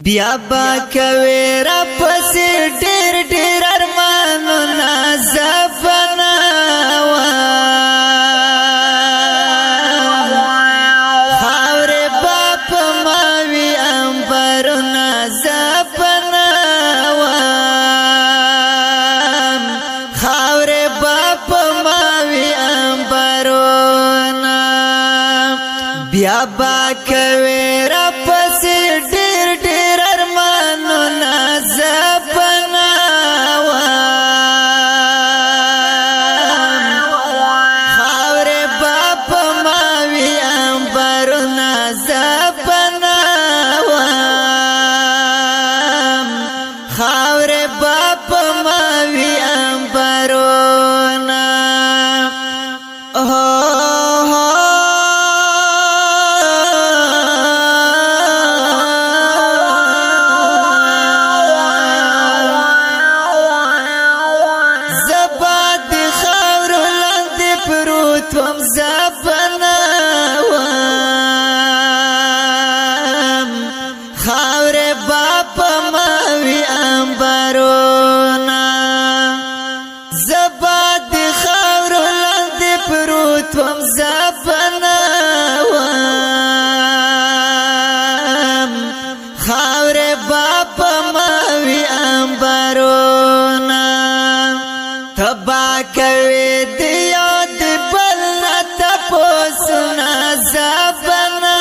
بیا با کوي را پسې ډېر ډېر ارمانونه زبنا خاورې باپ ماوي انبرونه زبنا خاورې باپ ماوي انبرونه بیا با کوي را پسې ډېر ډېر ارمانونه زبنا خاورې باپ ماوي انبرونه زبنا خاورې باپ ماوي انبرونه توم زبنا خاورې باپ ماوي انبرونه زبا د خاورو لاندې پروت وم زبنا خاورې باپ ماوي انبرونه تبا کوي د یاد پوسنا زبنا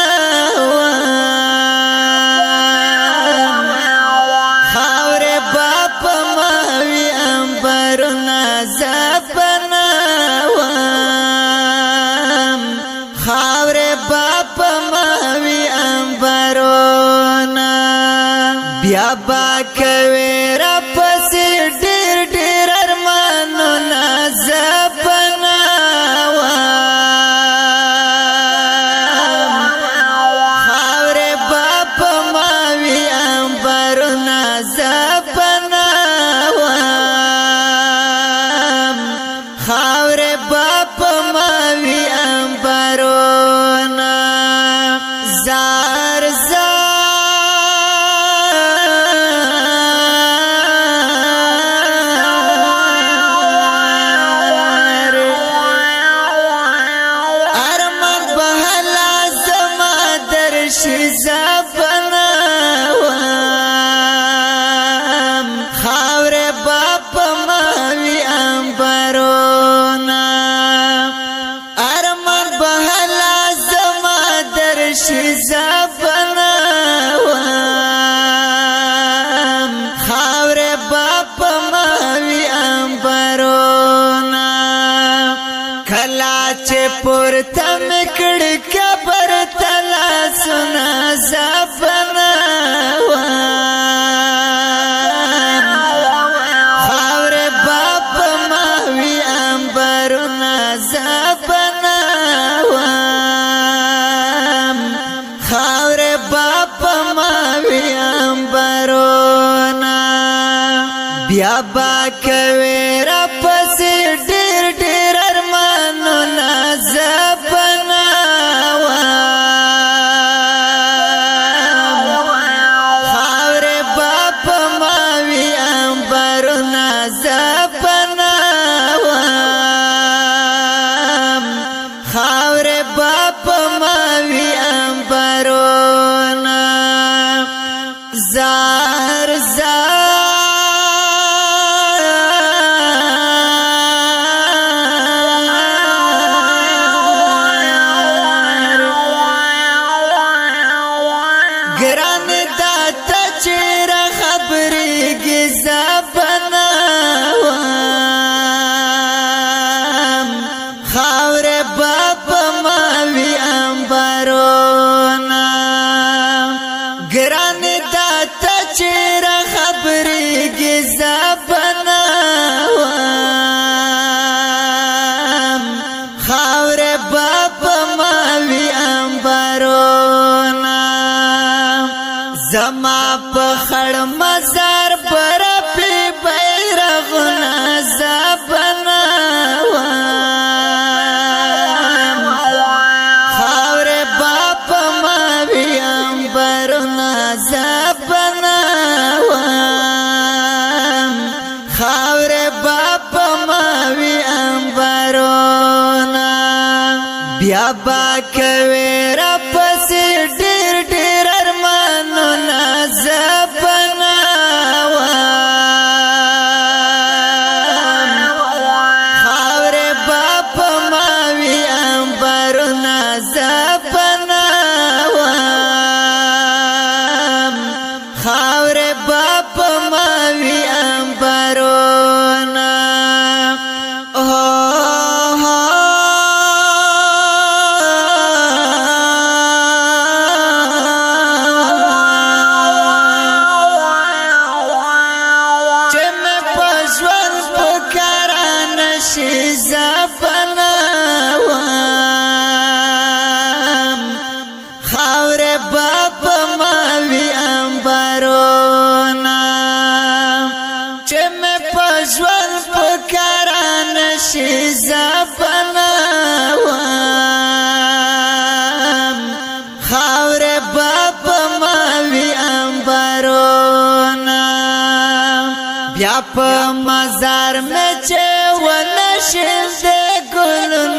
خاورې باپ ماوي انبرونه زبنا خاورې باپ ماوي انبرونه بیا با کوي را پسې ډېر ډېر ارمانونه زبنا زبنا خاورې باپ ماوي انبرونه زار زار ارمان بهلا زما درشي زبنا خاورې باپ ماوي انبرونه ارمان بهلا زما درشي زبنا خاورې باپ ماوي انبرونه کلا چې پورته مې کړ قبر ته لاسونه زبنا زبنا خاورې باپ ماوي انبرونه بیا با کوي را پسې ډېر ډېر ارمانونه زبنا خاورې باپ ماوي انبرونه زبنا خاورې باپ ماوي انبرونه زار زار ګران داته چیرې خبرېږي زبنا خاورې باپ ماوي انبرونه ګران داته چیرې خبرېږي زبنا خاورې باپ ماوي انبرونه زما په خړ مزار پر پی بیرغونه زبنا خاورې باپ ماوي انبرونه زبنا ونشي زبناوام خاور باب ماوی انبارونا بیا پا مزار میں چه ونشي ده گلون